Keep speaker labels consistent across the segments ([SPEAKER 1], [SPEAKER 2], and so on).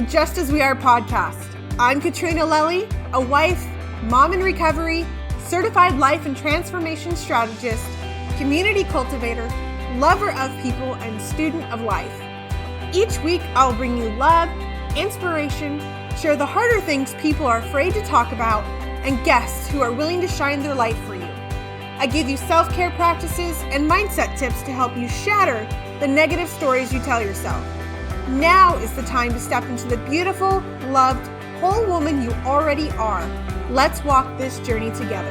[SPEAKER 1] the Just As We Are podcast. I'm Katrina, a wife, mom in recovery, certified life and transformation strategist, community cultivator, lover of people, and student of life. Each week, I'll bring you love, inspiration, share the harder things people are afraid to talk about, and guests who are willing to shine their light for you. I give you self-care practices and mindset tips to help you shatter the negative stories you tell yourself. Now is the time to step into the beautiful, loved, whole woman you already are. Let's walk this journey together.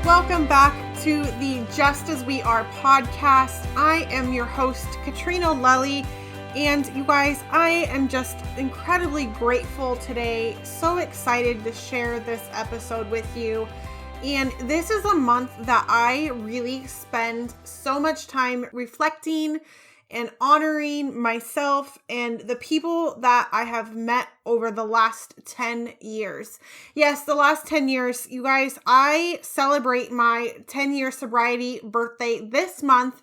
[SPEAKER 1] Welcome back to the Just As We Are podcast. I am your host, Katrina Lelly. And you guys, I am just incredibly grateful today. So excited to share this episode with you. And this is a month that I really spend so much time reflecting and honoring myself and the people that I have met over the last 10 years. Yes, the last 10 years, you guys, I celebrate my 10-year sobriety birthday this month.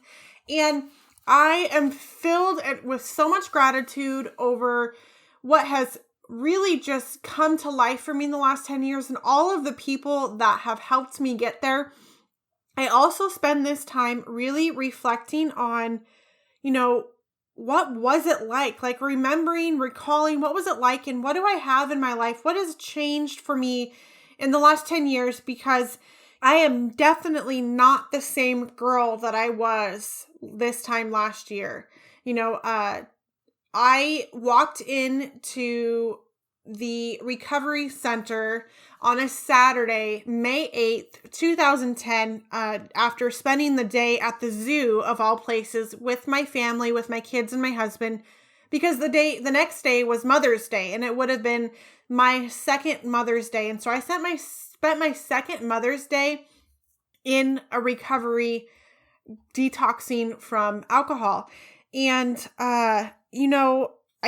[SPEAKER 1] And I am filled with so much gratitude over what has really just come to life for me in the last 10 years and all of the people that have helped me get there. I also spend this time really reflecting on, what was it like remembering, recalling, what was it like and what do I have in my life? What has changed for me in the last 10 years? Because I am definitely not the same girl that I was this time last year. I walked into the recovery center on a Saturday, May 8th, 2010, after spending the day at the zoo of all places with my family, with my kids and my husband, because the next day was Mother's Day and it would have been my second Mother's Day. And so I spent my second Mother's Day in a recovery detoxing from alcohol. And, I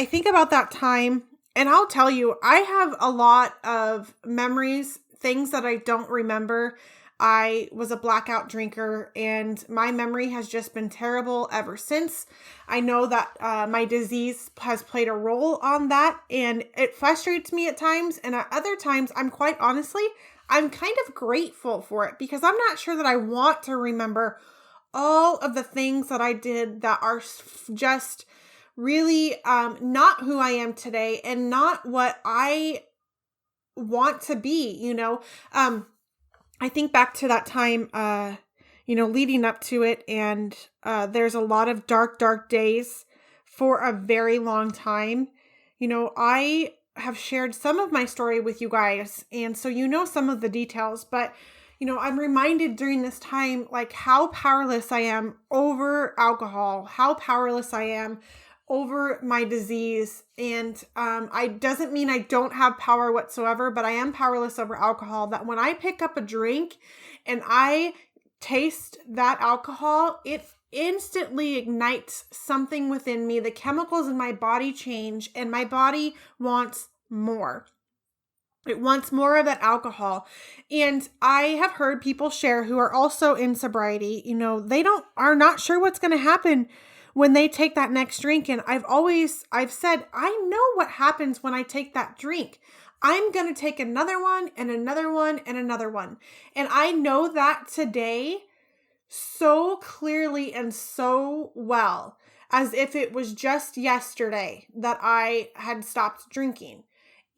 [SPEAKER 1] think about that time and I'll tell you, I have a lot of memories, things that I don't remember. I was a blackout drinker and my memory has just been terrible ever since. I know that my disease has played a role on that and it frustrates me at times. And at other times, I'm kind of grateful for it because I'm not sure that I want to remember all of the things that I did that are just really not who I am today and not what I want to be, I think back to that time, leading up to it and there's a lot of dark days for a very long time. I have shared some of my story with you guys and so some of the details, but I'm reminded during this time how powerless I am over alcohol, how powerless I am over my disease. And I doesn't mean I don't have power whatsoever, but I am powerless over alcohol, that when I pick up a drink and I taste that alcohol, it instantly ignites something within me. The chemicals in my body change and my body wants more. It wants more of that alcohol. And I have heard people share who are also in sobriety, they are not sure what's going to happen when they take that next drink. And I've said, I know what happens when I take that drink. I'm going to take another one and another one and another one. And I know that today so clearly and so well, as if it was just yesterday that I had stopped drinking.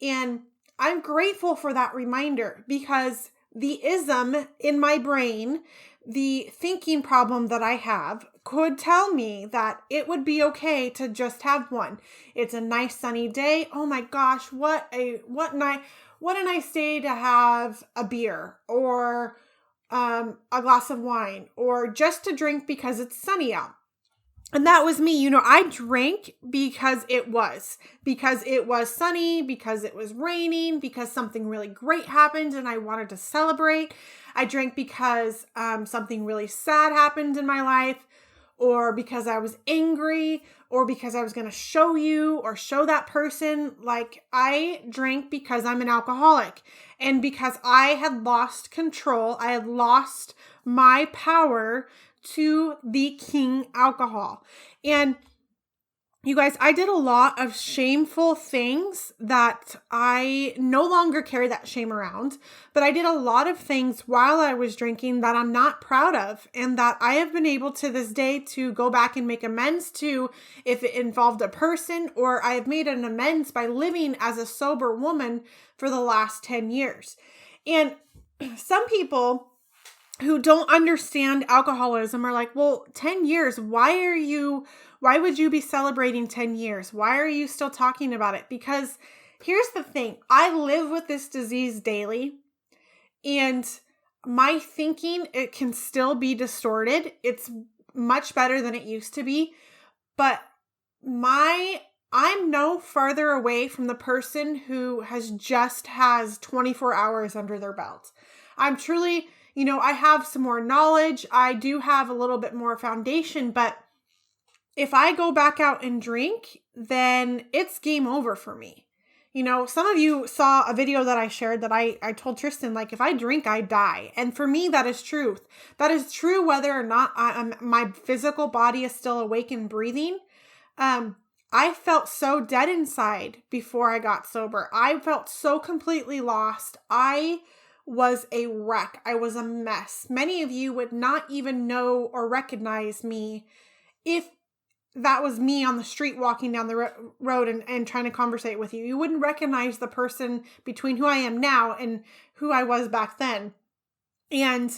[SPEAKER 1] And I'm grateful for that reminder because the ism in my brain, the thinking problem that I have, could tell me that it would be okay to just have one. It's a nice sunny day. Oh my gosh, what a nice day to have a beer or a glass of wine or just to drink because it's sunny out. And that was me. I drank because it was sunny, because it was raining, because something really great happened and I wanted to celebrate. I drank because something really sad happened in my life, or because I was angry, or because I was going to show you or show that person. Like, I drank because I'm an alcoholic, and because I had lost control. I had lost my power to the king alcohol. And you guys, I did a lot of shameful things that I no longer carry that shame around, but I did a lot of things while I was drinking that I'm not proud of, and that I have been able to this day to go back and make amends to, if it involved a person, or I have made an amends by living as a sober woman for the last 10 years. And some people who don't understand alcoholism are like, well, 10 years, why would you be celebrating 10 years? Why are you still talking about it? Because here's the thing, I live with this disease daily, and my thinking, it can still be distorted. It's much better than it used to be, but I'm no farther away from the person who has 24 hours under their belt. I'm truly, I have some more knowledge. I do have a little bit more foundation, but if I go back out and drink, then it's game over for me. Some of you saw a video that I shared that I told Tristan, like, if I drink, I die. And for me, that is truth. That is true whether or not my physical body is still awake and breathing. I felt so dead inside before I got sober. I felt so completely lost. I was a wreck. I was a mess. Many of you would not even know or recognize me if that was me on the street walking down the road and trying to conversate with you. You wouldn't recognize the person between who I am now and who I was back then. And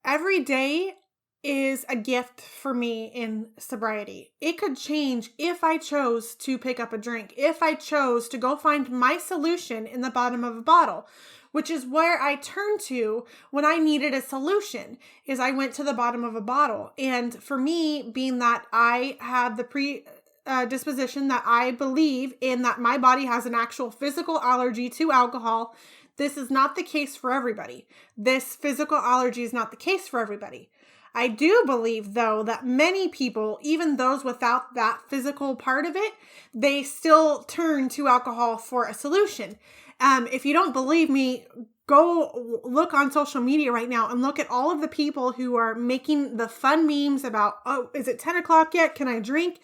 [SPEAKER 1] every day is a gift for me in sobriety. It could change if I chose to pick up a drink, if I chose to go find my solution in the bottom of a bottle, which is where I turned to when I needed a solution, is I went to the bottom of a bottle. And for me, being that I have the predisposition that I believe in, that my body has an actual physical allergy to alcohol, this is not the case for everybody. This physical allergy is not the case for everybody. I do believe, though, that many people, even those without that physical part of it, they still turn to alcohol for a solution. If you don't believe me, go look on social media right now and look at all of the people who are making the fun memes about, oh, is it 10 o'clock yet? Can I drink?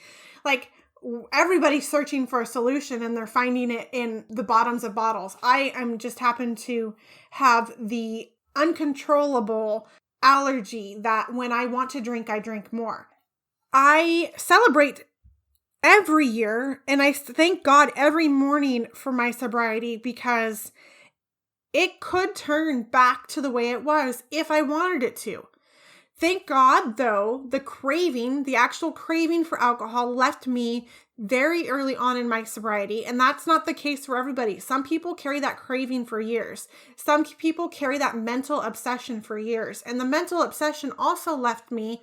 [SPEAKER 1] Like, everybody's searching for a solution, and they're finding it in the bottoms of bottles. I am just happen to have the uncontrollable allergy that when I want to drink, I drink more. I celebrate every year, and I thank God every morning for my sobriety, because it could turn back to the way it was if I wanted it to. Thank God, though, the actual craving for alcohol left me very early on in my sobriety, and that's not the case for everybody. Some people carry that craving for years. Some people carry that mental obsession for years, and the mental obsession also left me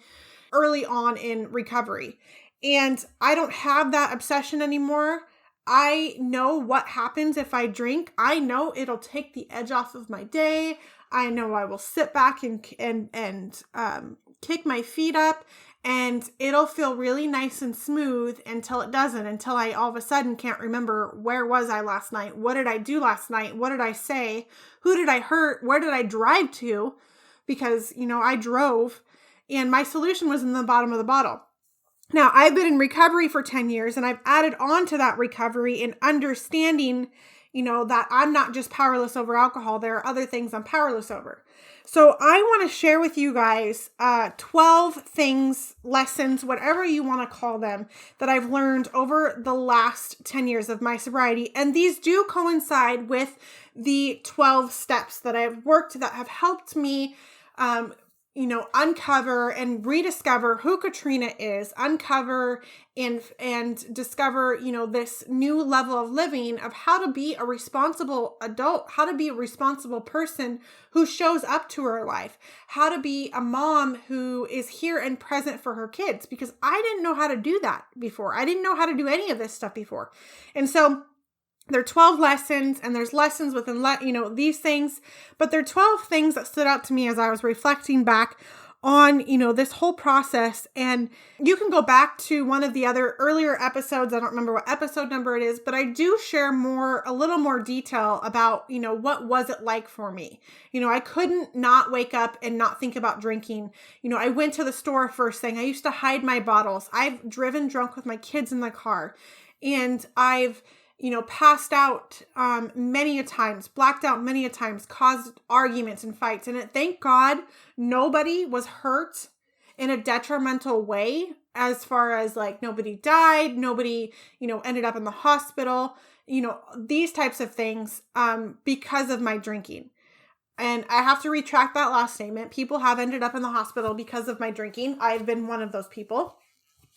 [SPEAKER 1] early on in recovery. And I don't have that obsession anymore. I know what happens if I drink. I know it'll take the edge off of my day. I know I will sit back and kick my feet up, and it'll feel really nice and smooth until it doesn't, until I all of a sudden can't remember, where was I last night? What did I do last night? What did I say? Who did I hurt? Where did I drive to? Because, I drove, and my solution was in the bottom of the bottle. Now, I've been in recovery for 10 years, and I've added on to that recovery in understanding, that I'm not just powerless over alcohol. There are other things I'm powerless over. So I want to share with you guys 12 things, lessons, whatever you want to call them, that I've learned over the last 10 years of my sobriety. And these do coincide with the 12 steps that I've worked that have helped me uncover and rediscover who Katrina is, uncover and discover, this new level of living, of how to be a responsible adult, how to be a responsible person who shows up to her life, how to be a mom who is here and present for her kids, because I didn't know how to do that before. I didn't know how to do any of this stuff before. And so there are 12 lessons, and there's lessons within, these things, but there are 12 things that stood out to me as I was reflecting back on, this whole process. And you can go back to one of the other earlier episodes. I don't remember what episode number it is, but I do share a little more detail about, what was it like for me? I couldn't not wake up and not think about drinking. I went to the store first thing. I used to hide my bottles. I've driven drunk with my kids in the car, and I've passed out many a times, blacked out many a times, caused arguments and fights. And thank God nobody was hurt in a detrimental way, as far as like nobody died, nobody, ended up in the hospital, these types of things because of my drinking. And I have to retract that last statement. People have ended up in the hospital because of my drinking. I've been one of those people.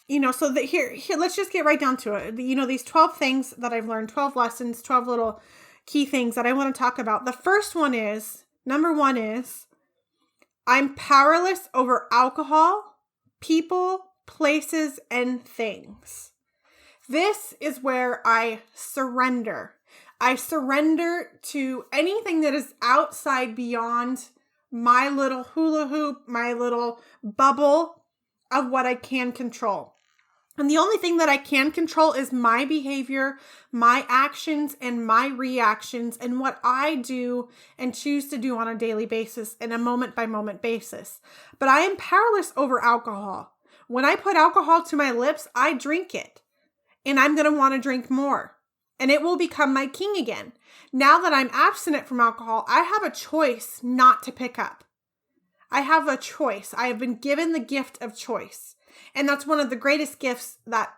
[SPEAKER 1] So here, let's just get right down to it. These 12 things that I've learned, 12 lessons, 12 little key things that I want to talk about. The first one is, number one is, I'm powerless over alcohol, people, places, and things. This is where I surrender. I surrender to anything that is outside, beyond my little hula hoop, my little bubble of what I can control. And the only thing that I can control is my behavior, my actions, and my reactions, and what I do and choose to do on a daily basis and a moment-by-moment basis. But I am powerless over alcohol. When I put alcohol to my lips, I drink it. And I'm going to want to drink more. And it will become my king again. Now that I'm abstinent from alcohol, I have a choice not to pick up. I have a choice. I have been given the gift of choice. And that's one of the greatest gifts that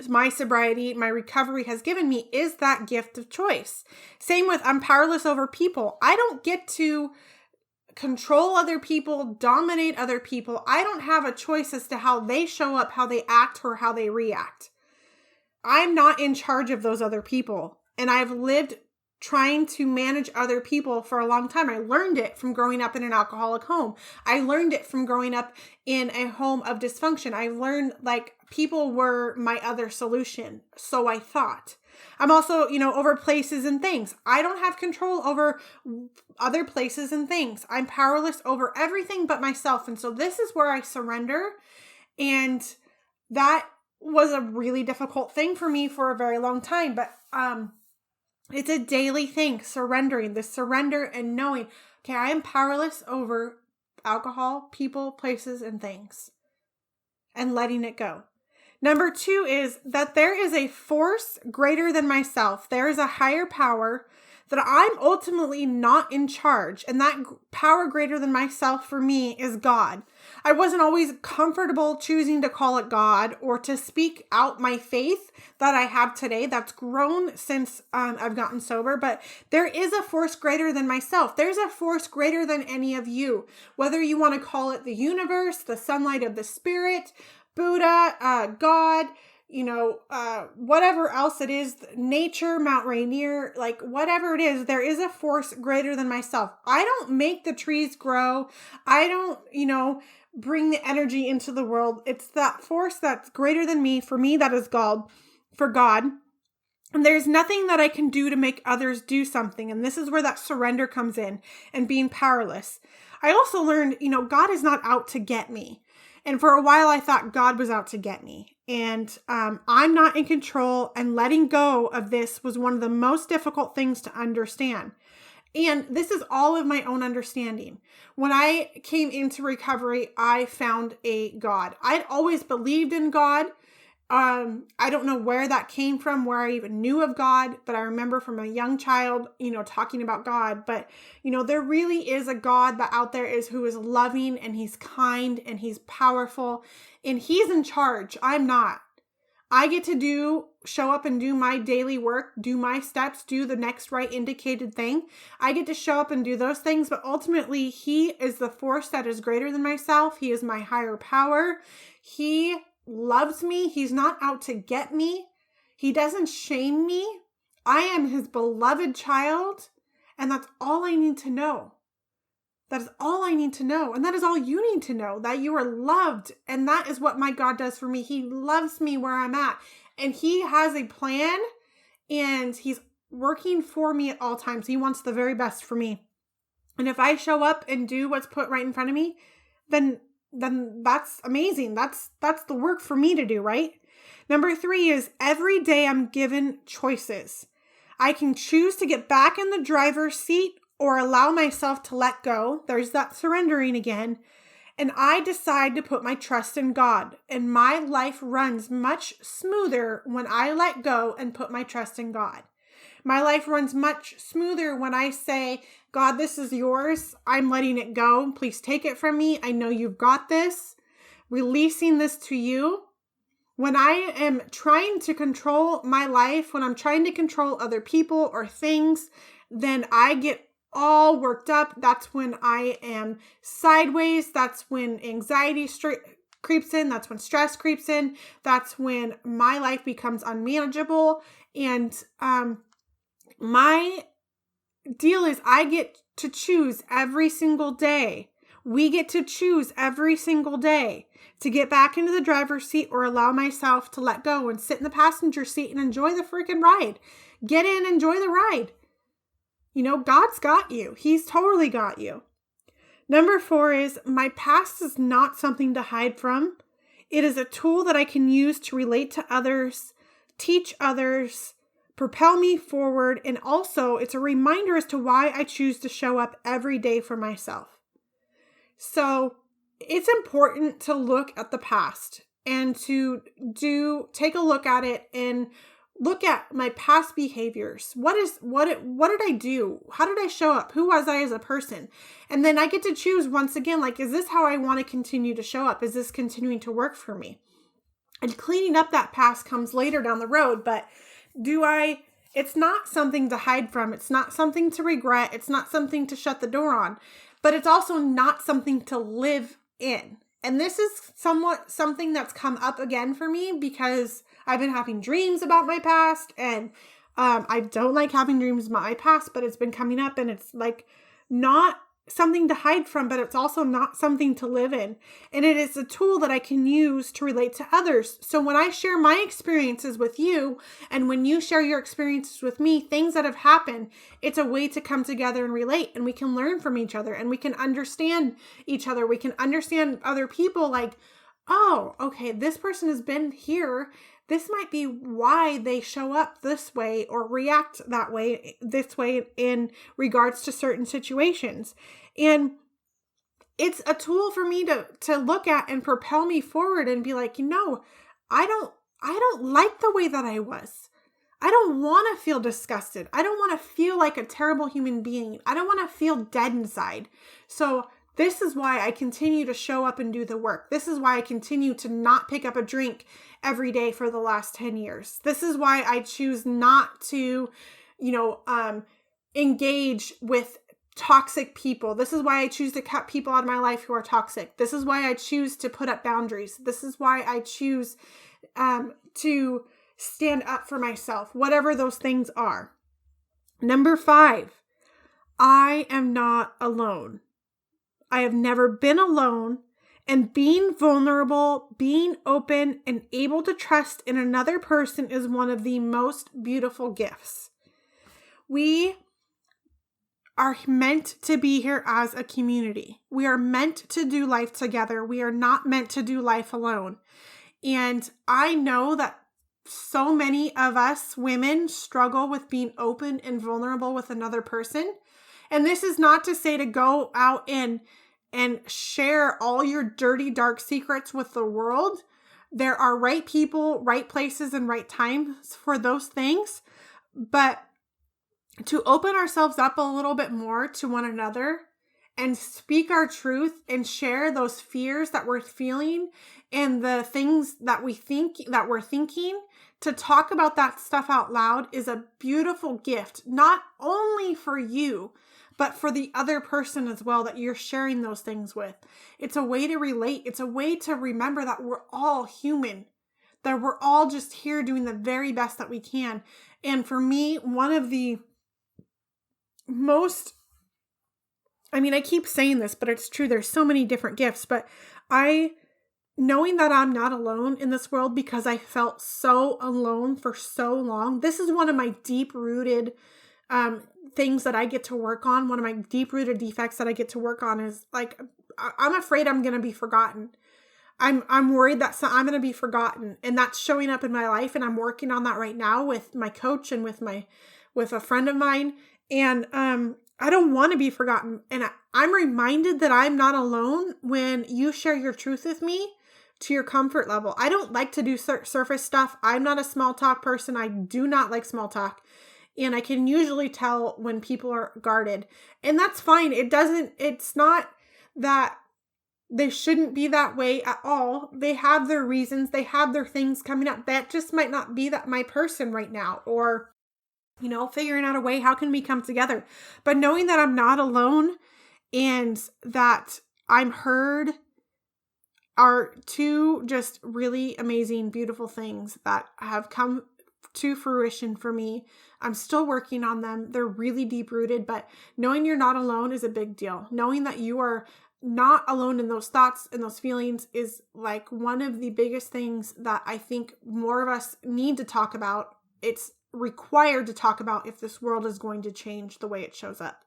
[SPEAKER 1] my sobriety, my recovery has given me, is that gift of choice. Same with, I'm powerless over people. I don't get to control other people, dominate other people. I don't have a choice as to how they show up, how they act, or how they react. I'm not in charge of those other people. And I've lived trying to manage other people for a long time. I learned it from growing up in an alcoholic home. I learned it from growing up in a home of dysfunction. I learned people were my other solution. So I thought. I'm also, over places and things. I don't have control over other places and things. I'm powerless over everything but myself. And so this is where I surrender. And that was a really difficult thing for me for a very long time. But, it's a daily thing, surrendering, the surrender and knowing, okay, I am powerless over alcohol, people, places, and things, and letting it go. Number two is that there is a force greater than myself. There is a higher power that I'm ultimately not in charge. And that power greater than myself for me is God. I wasn't always comfortable choosing to call it God or to speak out my faith that I have today. That's grown since I've gotten sober. But there is a force greater than myself. There's a force greater than any of you. Whether you want to call it the universe, the sunlight of the spirit, Buddha, God, whatever else it is, nature, Mount Rainier, whatever it is, there is a force greater than myself. I don't make the trees grow. I don't, bring the energy into the world. It's that force that's greater than me. For me, that is God, for God. And there's nothing that I can do to make others do something. And this is where that surrender comes in and being powerless. I also learned, God is not out to get me. And for a while, I thought God was out to get me. And I'm not in control. And letting go of this was one of the most difficult things to understand. And this is all of my own understanding. When I came into recovery, I found a God. I'd always believed in God. I don't know where that came from, where I even knew of God, but I remember from a young child, talking about God. But, there really is a God that out there who is loving, and he's kind, and he's powerful, and he's in charge. I'm not. I get to show up and do my daily work, do my steps, do the next right indicated thing. I get to show up and do those things, but ultimately he is the force that is greater than myself. He is my higher power. He loves me. He's not out to get me. He doesn't shame me. I am his beloved child, and that's all I need to know. That is all I need to know. And that is all you need to know, that you are loved. And that is what my God does for me. He loves me where I'm at. And he has a plan, and he's working for me at all times. He wants the very best for me. And if I show up and do what's put right in front of me, then that's amazing. That's the work for me to do, right? Number 3 is every day I'm given choices. I can choose to get back in the driver's seat or allow myself to let go. There's that surrendering again. And I decide to put my trust in God. And my life runs much smoother when I let go and put my trust in God. My life runs much smoother when I say, God, this is yours. I'm letting it go. Please take it from me. I know you've got this. Releasing this to you. When I am trying to control my life, when I'm trying to control other people or things, then I get all worked up. That's when I am sideways. That's when anxiety creeps in. That's when stress creeps in. That's when my life becomes unmanageable. And my deal is I get to choose every single day. We get to choose every single day to get back into the driver's seat or allow myself to let go and sit in the passenger seat and enjoy the freaking ride. Get in, enjoy the ride. You know, God's got you. He's totally got you. Number 4 is my past is not something to hide from. It is a tool that I can use to relate to others, teach others, propel me forward, and also it's a reminder as to why I choose to show up every day for myself. So it's important to look at the past and to take a look at it and look at my past behaviors. What did I do? How did I show up? Who was I as a person? And then I get to choose once again, like, is this how I want to continue to show up? Is this continuing to work for me? And cleaning up that past comes later down the road, but it's not something to hide from. It's not something to regret. It's not something to shut the door on, but it's also not something to live in. And this is somewhat something that's come up again for me because I've been having dreams about my past, and I don't like having dreams about my past, but it's been coming up, and it's like not something to hide from, but it's also not something to live in. And it is a tool that I can use to relate to others. So when I share my experiences with you, and when you share your experiences with me, things that have happened, it's a way to come together and relate, and we can learn from each other, and we can understand each other. We can understand other people, like, oh, okay, this person has been here. This might be why they show up this way or react this way in regards to certain situations. And it's a tool for me to look at and propel me forward and be like, I don't like the way that I was. I don't want to feel disgusted. I don't want to feel like a terrible human being. I don't want to feel dead inside. So this is why I continue to show up and do the work. This is why I continue to not pick up a drink every day for the last 10 years. This is why I choose not to, engage with toxic people. This is why I choose to cut people out of my life who are toxic. This is why I choose to put up boundaries. This is why I choose to stand up for myself, whatever those things are. Number 5, I am not alone. I have never been alone, and being vulnerable, being open, and able to trust in another person is one of the most beautiful gifts. We are meant to be here as a community. We are meant to do life together. We are not meant to do life alone. And I know that so many of us women struggle with being open and vulnerable with another person. And this is not to say to go out and share all your dirty, dark secrets with the world. There are right people, right places, and right times for those things. But to open ourselves up a little bit more to one another and speak our truth and share those fears that we're feeling and the things that we're thinking, to talk about that stuff out loud is a beautiful gift, not only for you, but for the other person as well that you're sharing those things with. It's a way to relate. It's a way to remember that we're all human, that we're all just here doing the very best that we can. And for me, one of the most, I keep saying this, but it's true. There's so many different gifts, but knowing that I'm not alone in this world because I felt so alone for so long. This is one of my deep-rooted things that I get to work on. One of my deep-rooted defects that I get to work on is like, I'm afraid I'm going to be forgotten. I'm worried that I'm going to be forgotten, and that's showing up in my life. And I'm working on that right now with my coach and with a friend of mine. And, I don't want to be forgotten. And I'm reminded that I'm not alone when you share your truth with me to your comfort level. I don't like to do surface stuff. I'm not a small talk person. I do not like small talk. And I can usually tell when people are guarded, and that's fine. It's not that they shouldn't be that way at all. They have their reasons. They have their things coming up. That just might not be my person right now, or, figuring out a way, how can we come together? But knowing that I'm not alone and that I'm heard are two just really amazing, beautiful things that have come to fruition for me. I'm still working on them. They're really deep rooted, but knowing you're not alone is a big deal. Knowing that you are not alone in those thoughts and those feelings is like one of the biggest things that I think more of us need to talk about. It's required to talk about if this world is going to change the way it shows up.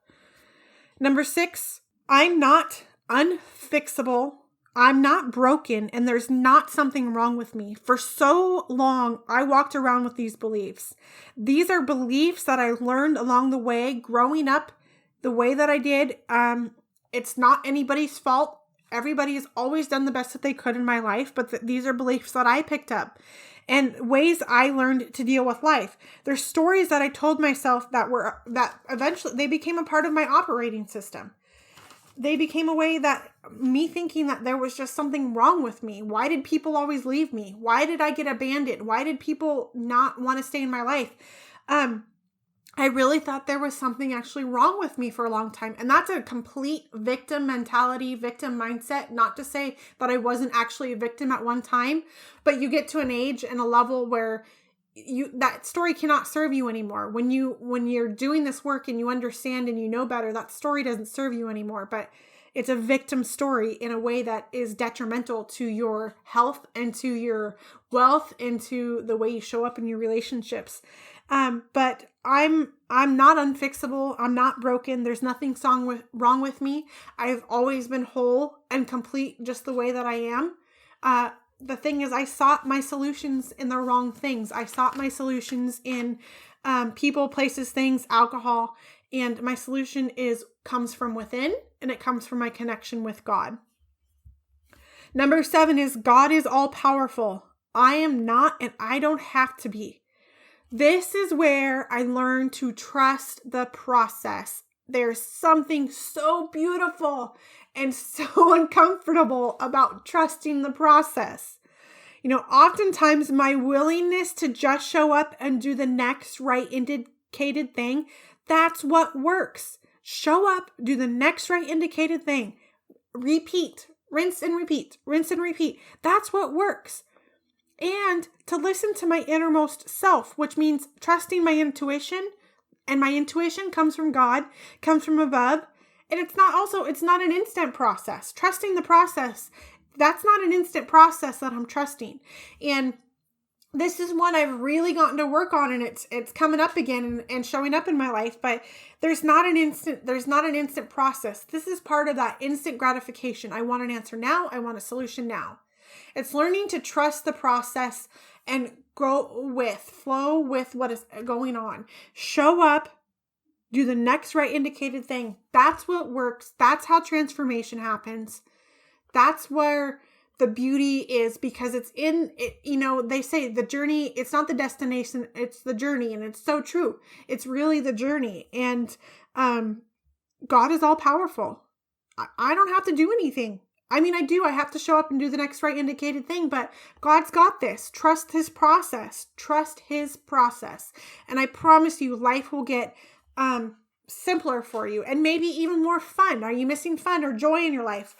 [SPEAKER 1] Number 6, I'm not unfixable. I'm not broken, and there's not something wrong with me. For so long, I walked around with these beliefs. These are beliefs that I learned along the way, growing up the way that I did. It's not anybody's fault. Everybody has always done the best that they could in my life, but these are beliefs that I picked up and ways I learned to deal with life. There's stories that I told myself that eventually they became a part of my operating system. They became a way that me thinking that there was just something wrong with me. Why did people always leave me? Why did I get abandoned? Why did people not want to stay in my life? I really thought there was something actually wrong with me for a long time. And that's a complete victim mentality, victim mindset. Not to say that I wasn't actually a victim at one time, but you get to an age and a level where that story cannot serve you anymore. When you're doing this work and you understand and you know better, that story doesn't serve you anymore. But it's a victim story in a way that is detrimental to your health and to your wealth and to the way you show up in your relationships. But I'm not unfixable. I'm not broken. There's nothing wrong with me. I've always been whole and complete just the way that I am. The thing is, I sought my solutions in the wrong things. I sought my solutions in people, places, things, alcohol, and my solution comes from within, and it comes from my connection with God. Number 7 is God is all powerful. I am not, and I don't have to be. This is where I learned to trust the process. There's something so beautiful and so uncomfortable about trusting the process. Oftentimes my willingness to just show up and do the next right indicated thing, that's what works. Show up, do the next right indicated thing. Repeat, rinse and repeat, rinse and repeat. That's what works. And to listen to my innermost self, which means trusting my intuition. And my intuition comes from God, comes from above. And it's not an instant process. Trusting the process, that's not an instant process that I'm trusting. And this is one I've really gotten to work on, and it's coming up again and showing up in my life. But there's not an instant process. This is part of that instant gratification. I want an answer now. I want a solution now. It's learning to trust the process and flow with what is going on. Show up, do the next right indicated thing. That's what works. That's how transformation happens. That's where the beauty is, because it's in it. They say the journey, it's not the destination, it's the journey. And it's so true. It's really the journey. And God is all powerful. I don't have to do anything. I do. I have to show up and do the next right indicated thing, but God's got this. Trust his process. Trust his process. And I promise you, life will get simpler for you and maybe even more fun. Are you missing fun or joy in your life?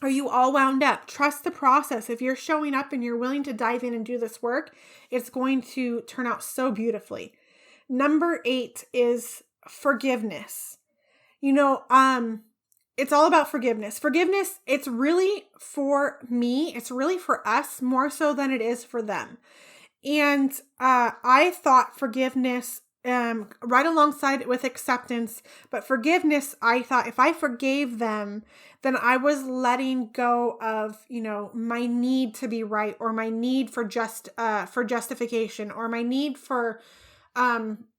[SPEAKER 1] Are you all wound up? Trust the process. If you're showing up and you're willing to dive in and do this work, it's going to turn out so beautifully. Number 8 is forgiveness. It's all about forgiveness. Forgiveness, it's really for me. It's really for us more so than it is for them. And I thought forgiveness right alongside with acceptance. But forgiveness, I thought if I forgave them, then I was letting go of, my need to be right, or my need for justification, or my need for,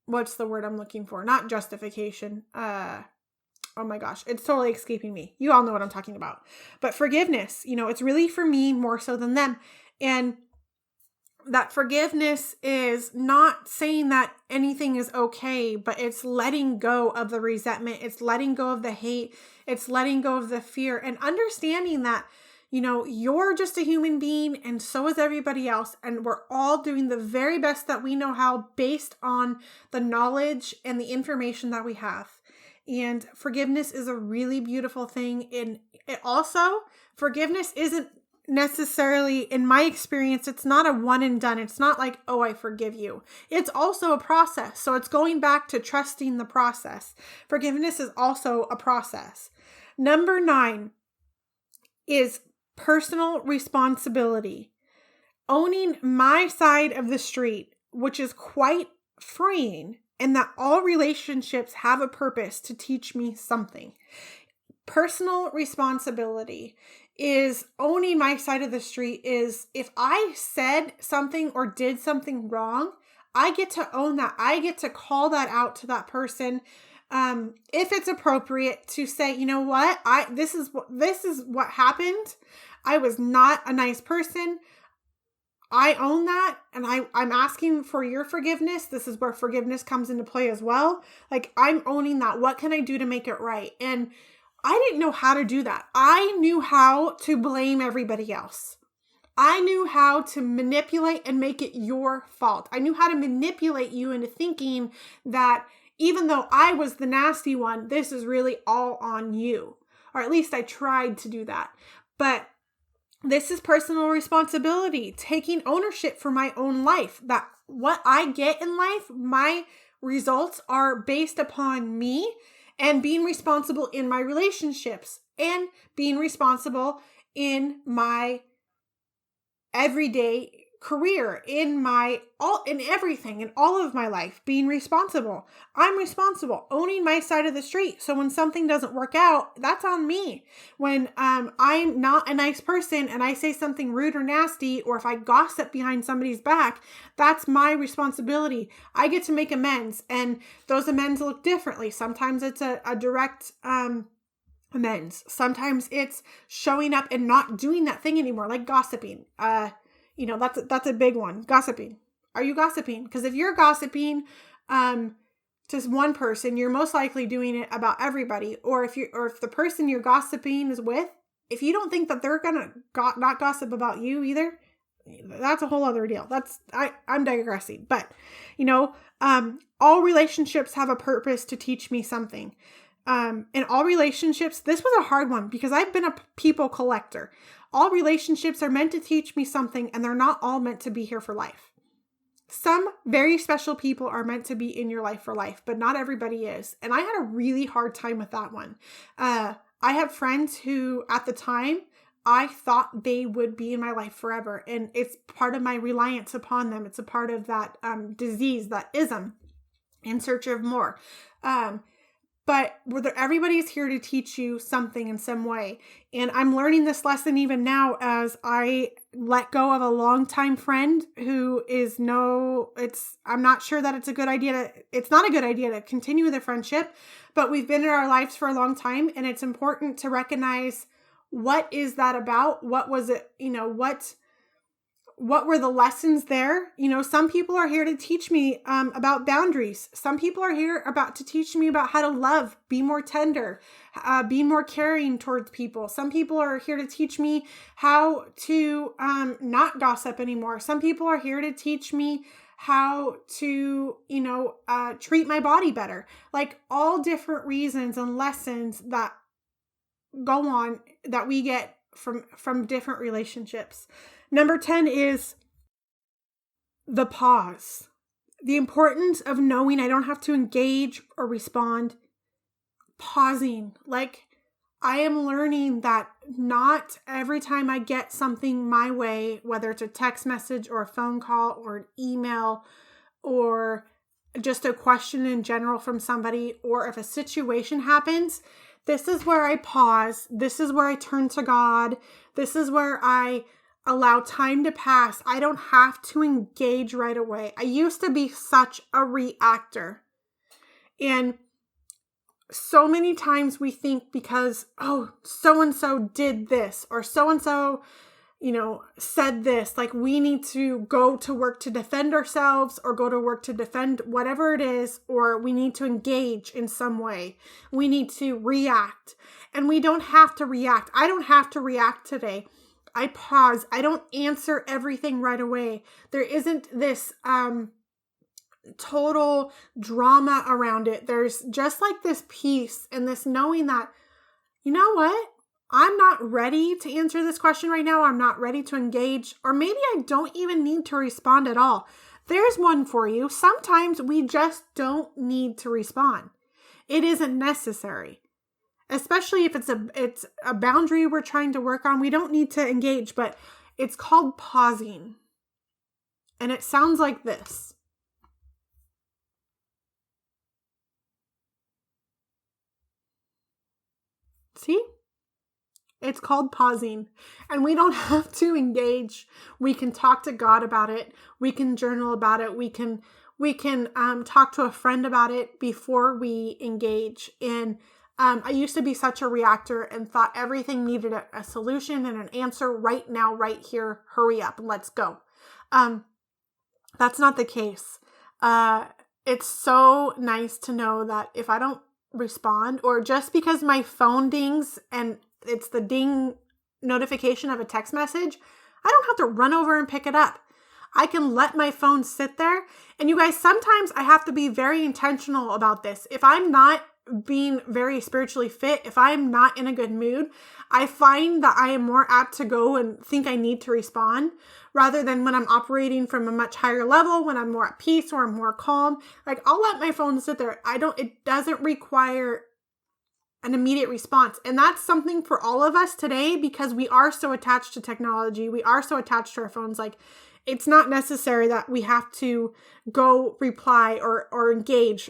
[SPEAKER 1] what's the word I'm looking for? Not justification. Oh my gosh, it's totally escaping me. You all know what I'm talking about. But forgiveness, it's really for me more so than them. And that forgiveness is not saying that anything is okay, but it's letting go of the resentment. It's letting go of the hate. It's letting go of the fear, and understanding that, you're just a human being, and so is everybody else. And we're all doing the very best that we know how, based on the knowledge and the information that we have. And forgiveness is a really beautiful thing. And it also, forgiveness isn't necessarily, in my experience, it's not a one and done. It's not like, oh, I forgive you. It's also a process. So it's going back to trusting the process. Forgiveness is also a process. Number 9 is personal responsibility. Owning my side of the street, which is quite freeing, and that all relationships have a purpose to teach me something. Personal responsibility is owning my side of the street. Is if I said something or did something wrong, I get to own that. I get to call that out to that person. If it's appropriate to say, you know what, this is what happened. I was not a nice person. I own that, and I'm asking for your forgiveness. This is where forgiveness comes into play as well. Like, I'm owning that. What can I do to make it right? And I didn't know how to do that. I knew how to blame everybody else. I knew how to manipulate and make it your fault. I knew how to manipulate you into thinking that even though I was the nasty one, this is really all on you. Or at least I tried to do that. But this is personal responsibility, taking ownership for my own life, that what I get in life, my results are based upon me, and being responsible in my relationships, and being responsible in my everyday career, in everything, in all of my life, being responsible. I'm responsible, owning my side of the street. So when something doesn't work out, that's on me. When I'm not a nice person and I say something rude or nasty, or if I gossip behind somebody's back, that's my responsibility. I get to make amends, and those amends look differently. Sometimes it's a direct amends. Sometimes it's showing up and not doing that thing anymore, like gossiping. That's a big one. Gossiping. Are you gossiping? Because if you're gossiping to one person, you're most likely doing it about everybody. Or if the person you're gossiping is with, if you don't think that they're gonna not gossip about you either, that's a whole other deal. I'm digressing. But all relationships have a purpose to teach me something. In all relationships, this was a hard one because I've been a people collector. All relationships are meant to teach me something, and they're not all meant to be here for life. Some very special people are meant to be in your life for life, but not everybody is. And I had a really hard time with that one. I have friends who, at the time, I thought they would be in my life forever. And it's part of my reliance upon them. It's a part of that disease, that ism, in search of more. But everybody's here to teach you something in some way. And I'm learning this lesson even now as I let go of a longtime friend who is I'm not sure that it's not a good idea to continue the friendship, but we've been in our lives for a long time, and it's important to recognize what is that about? What was it? What were the lessons there? Some people are here to teach me about boundaries. Some people are here to teach me about how to love, be more tender, be more caring towards people. Some people are here to teach me how to not gossip anymore. Some people are here to teach me how to, treat my body better. Like, all different reasons and lessons that go on that we get from different relationships. Number 10 is the pause. The importance of knowing I don't have to engage or respond. Pausing. Like, I am learning that not every time I get something my way, whether it's a text message or a phone call or an email or just a question in general from somebody, or if a situation happens, this is where I pause. This is where I turn to God. This is where I allow time to pass. I don't have to engage right away. I used to be such a reactor. And so many times we think because, oh, so-and-so did this, or so-and-so, said this, like we need to go to work to defend ourselves, or go to work to defend whatever it is, or we need to engage in some way. We need to react. And we don't have to react. I don't have to react today. I pause. I don't answer everything right away. There isn't this total drama around it. There's just like this peace and this knowing that, you know what? I'm not ready to answer this question right now. I'm not ready to engage, or maybe I don't even need to respond at all. There's one for you. Sometimes we just don't need to respond. It isn't necessary, especially if it's a boundary we're trying to work on. We don't need to engage, but it's called pausing. And it sounds like this. See? It's called pausing, and we don't have to engage. We can talk to God about it. We can journal about it. We can talk to a friend about it before we engage. And I used to be such a reactor and thought everything needed a solution and an answer right now, right here. Hurry up and let's go. That's not the case. It's so nice to know that if I don't respond, or just because my phone dings and it's the ding notification of a text message, I don't have to run over and pick it up. I can let my phone sit there. And you guys, sometimes I have to be very intentional about this. If I'm not being very spiritually fit, if I'm not in a good mood, I find that I am more apt to go and think I need to respond, rather than when I'm operating from a much higher level, when I'm more at peace or I'm more calm. Like, I'll let my phone sit there. It doesn't require an immediate response. And that's something for all of us today, because we are so attached to technology. We are so attached to our phones. Like, it's not necessary that we have to go reply or engage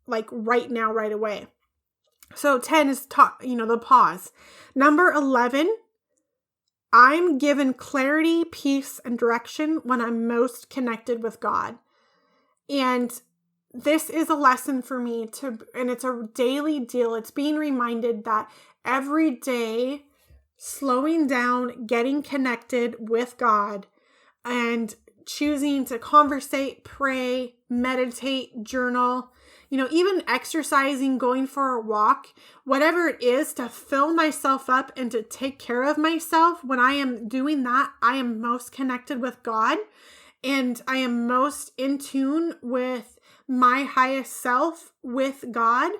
[SPEAKER 1] like right now, right away. So 10 is, the pause. Number 11, I'm given clarity, peace, and direction when I'm most connected with God. And this is a lesson for me and it's a daily deal. It's being reminded that every day, slowing down, getting connected with God, and choosing to conversate, pray, meditate, journal, even exercising, going for a walk, whatever it is, to fill myself up and to take care of myself. When I am doing that, I am most connected with God, and I am most in tune with my highest self, with God,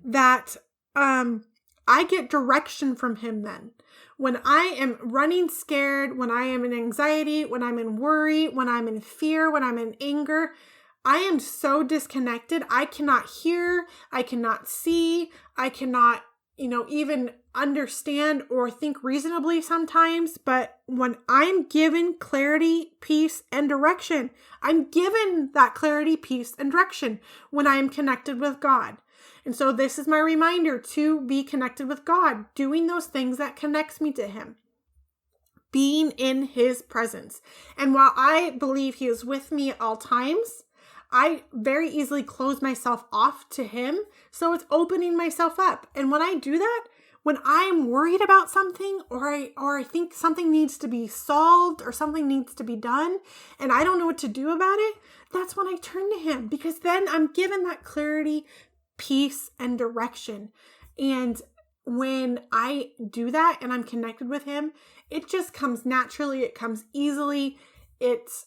[SPEAKER 1] that I get direction from Him then. When I am running scared, when I am in anxiety, when I'm in worry, when I'm in fear, when I'm in anger, I am so disconnected. I cannot hear, I cannot see, I cannot, even understand or think reasonably sometimes. But when I'm given clarity, peace, and direction, I'm given that clarity, peace, and direction when I am connected with God. And so this is my reminder to be connected with God, doing those things that connects me to Him, being in His presence. And while I believe He is with me at all times, I very easily close myself off to Him. So it's opening myself up. And when I do that, when I'm worried about something, or I think something needs to be solved or something needs to be done, and I don't know what to do about it, that's when I turn to Him, because then I'm given that clarity, peace, and direction. And when I do that and I'm connected with Him, it just comes naturally. It comes easily. It's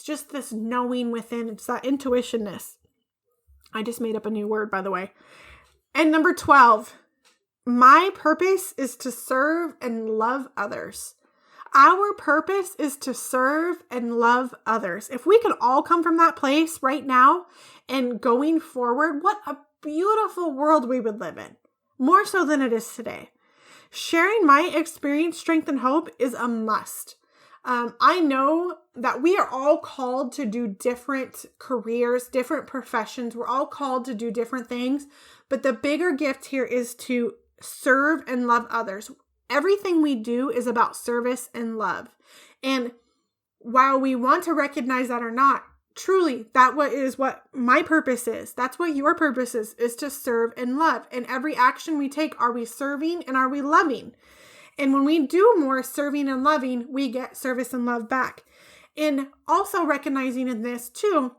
[SPEAKER 1] just this knowing within. It's that intuitionness. I just made up a new word, by the way. And number 12, my purpose is to serve and love others. Our purpose is to serve and love others. If we could all come from that place right now and going forward, what a beautiful world we would live in. More so than it is today. Sharing my experience, strength, and hope is a must. I know that we are all called to do different careers, different professions. We're all called to do different things, but the bigger gift here is to serve and love others. Everything we do is about service and love. And while we want to recognize that or not, truly, is what my purpose is. That's what your purpose is to serve and love. And every action we take, are we serving and are we loving? And when we do more serving and loving, we get service and love back. And also recognizing in this too,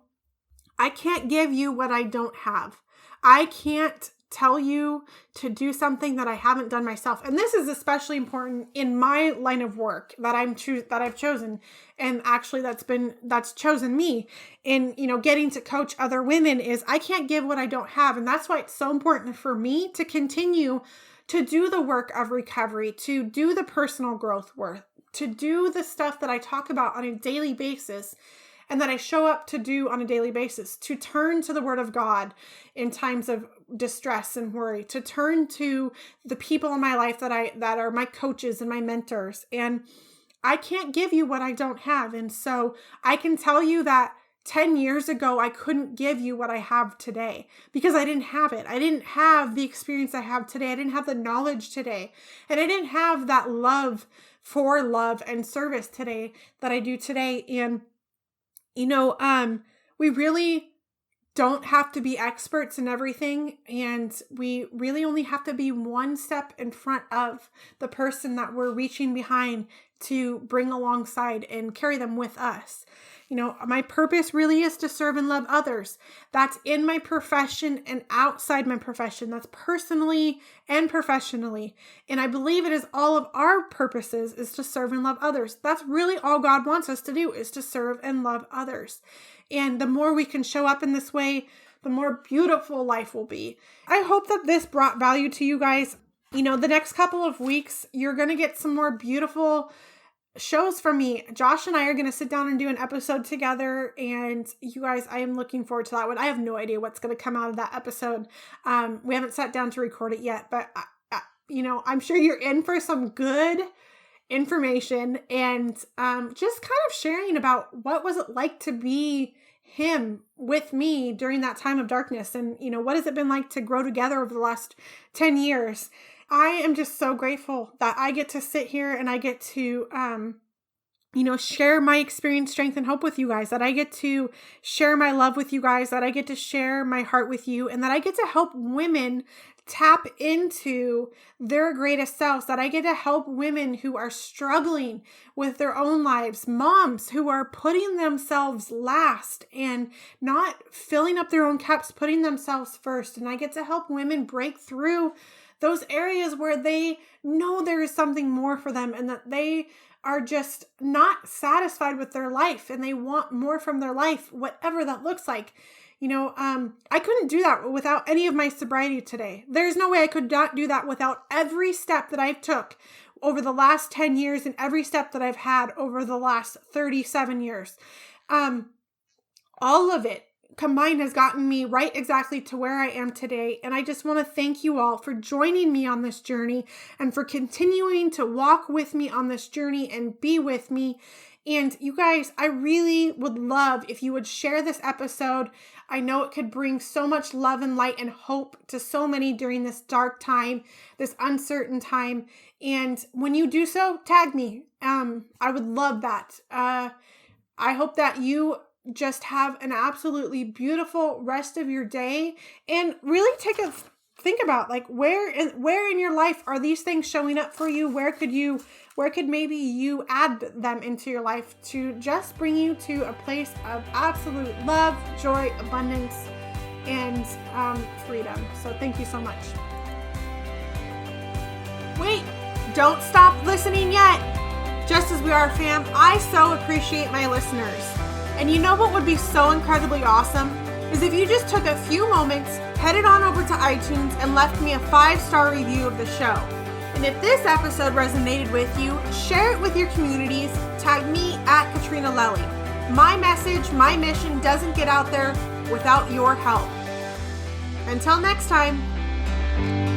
[SPEAKER 1] I can't give you what I don't have. I can't tell you to do something that I haven't done myself. And this is especially important in my line of work that I've chosen. And actually that's chosen me in, getting to coach other women is I can't give what I don't have. And that's why it's so important for me to continue to do the work of recovery, to do the personal growth work, to do the stuff that I talk about on a daily basis and that I show up to do on a daily basis, to turn to the Word of God in times of distress and worry, to turn to the people in my life that are my coaches and my mentors. And I can't give you what I don't have. And so I can tell you that 10 years ago, I couldn't give you what I have today because I didn't have it. I didn't have the experience I have today. I didn't have the knowledge today. And I didn't have that love for love and service today that I do today. And, we really don't have to be experts in everything. And we really only have to be one step in front of the person that we're reaching behind to bring alongside and carry them with us. My purpose really is to serve and love others. That's in my profession and outside my profession. That's personally and professionally. And I believe it is all of our purposes is to serve and love others. That's really all God wants us to do is to serve and love others. And the more we can show up in this way, the more beautiful life will be. I hope that this brought value to you guys. The next couple of weeks, you're going to get some more beautiful shows from me. Josh and I are going to sit down and do an episode together. And you guys, I am looking forward to that one. I have no idea what's going to come out of that episode. We haven't sat down to record it yet, but I'm sure you're in for some good information and just kind of sharing about what was it like to be him with me during that time of darkness. And, what has it been like to grow together over the last 10 years? I am just so grateful that I get to sit here and I get to, share my experience, strength, and hope with you guys, that I get to share my love with you guys, that I get to share my heart with you, and that I get to help women tap into their greatest selves, that I get to help women who are struggling with their own lives, moms who are putting themselves last and not filling up their own cups, putting themselves first. And I get to help women break through those areas where they know there is something more for them and that they are just not satisfied with their life and they want more from their life, whatever that looks like. I couldn't do that without any of my sobriety today. There's no way I could not do that without every step that I've took over the last 10 years and every step that I've had over the last 37 years. All of it combined has gotten me right exactly to where I am today. And I just want to thank you all for joining me on this journey and for continuing to walk with me on this journey and be with me. And you guys, I really would love if you would share this episode. I know it could bring so much love and light and hope to so many during this dark time, this uncertain time. And when you do so, tag me. I would love that. I hope that you just have an absolutely beautiful rest of your day and really think about like where in your life are these things showing up for you? Where could maybe you add them into your life to just bring you to a place of absolute love, joy, abundance, and freedom. So thank you so much. Wait, don't stop listening yet. Just as we are, fam, I so appreciate my listeners. And you know what would be so incredibly awesome is if you just took a few moments, headed on over to iTunes and left me a 5-star review of the show. And if this episode resonated with you, share it with your communities, tag me at Katrina Lelly. My message, my mission doesn't get out there without your help. Until next time.